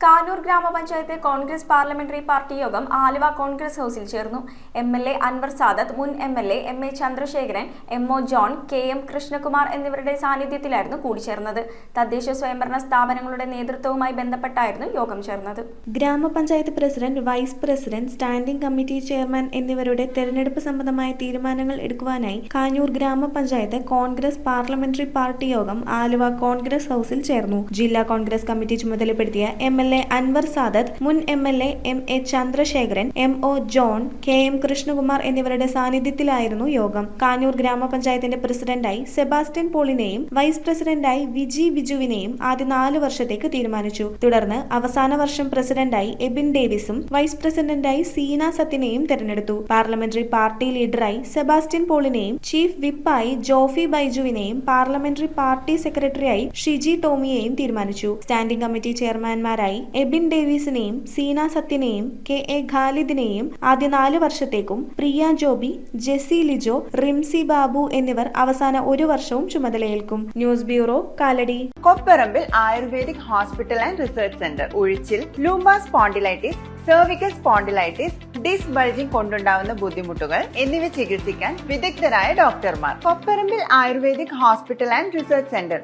കാനൂർ ഗ്രാമപഞ്ചായത്ത് Congress parliamentary party യോഗം ആലുവ കോൺഗ്രസ് ഹൌസിൽ ചേർന്നു. എം.എൽ.എ. അൻവർ സാദത്ത്, മുൻ MLA. MA. Chandrasekharan, MO. John, KM. Krishnakumar എന്നിവരുടെ സാന്നിധ്യത്തിലായിരുന്നു കൂടിച്ചേർന്നത്. തദ്ദേശ സ്വയംഭരണ സ്ഥാപനങ്ങളുടെ നേതൃത്വവുമായി ബന്ധപ്പെട്ടായിരുന്നു യോഗം ചേർന്നത്. ഗ്രാമപഞ്ചായത്ത് president, vice president, standing committee chairman എന്നിവരുടെ തെരഞ്ഞെടുപ്പ് സംബന്ധമായ തീരുമാനങ്ങൾ എടുക്കുവാനായി കാനൂർ ഗ്രാമപഞ്ചായത്ത് കോൺഗ്രസ് പാർലമെന്ററി പാർട്ടി യോഗം ആലുവ കോൺഗ്രസ് ഹൌസിൽ ചേർന്നു. ജില്ലാ കോൺഗ്രസ് കമ്മിറ്റി ചുമതലപ്പെടുത്തിയ എം.എൽ.എ. അൻവർ സാദത്ത്, മുൻ MLA. MA. Chandrasekharan, MO. John, KM. Krishnakumar എന്നിവരുടെ സാന്നിധ്യത്തിലായിരുന്നു യോഗം. കാനൂർ ഗ്രാമപഞ്ചായത്തിന്റെ പ്രസിഡന്റായി സെബാസ്റ്റ്യൻ പോളിനെയും വൈസ് പ്രസിഡന്റായി വിജി ബിജുവിനെയും ആദ്യ 4 വർഷത്തേക്ക് തീരുമാനിച്ചു. തുടർന്ന് അവസാന വർഷം പ്രസിഡന്റായി എബിൻ ഡേവിസും വൈസ് പ്രസിഡന്റായി സീന സത്യനെയും തെരഞ്ഞെടുത്തു. പാർലമെന്ററി പാർട്ടി ലീഡറായി സെബാസ്റ്റ്യൻ പോളിനെയും ചീഫ് വിപ്പായി ജോഫി ബൈജുവിനെയും പാർലമെന്ററി പാർട്ടി സെക്രട്ടറിയായി ഷിജി ടോമിയെയും തീരുമാനിച്ചു. സ്റ്റാൻഡിംഗ് കമ്മിറ്റി ചെയർമാൻമാരായി എബിൻ ഡേവിസിനെയും സീന സത്യനെയും കെ.എ. ഖാലിദിനെയും ആദ്യ 4 വർഷത്തേക്കും പ്രിയ ജോബി, ജെസി ലിജോ, റിംസി ബാബു എന്നിവർ അവസാന 1 വർഷവും ചുമതലയേൽക്കും. News bureau, Kalady. Kopparambil ayurvedic hospital and research centre. ഉഴിച്ചിൽ, lumbar spondylitis, cervical spondylitis, disc bulging കൊണ്ടുണ്ടാവുന്ന ബുദ്ധിമുട്ടുകൾ എന്നിവ ചികിത്സിക്കാൻ വിദഗ്ധരായ ഡോക്ടർമാർ. Kopparambil ayurvedic hospital and research centre.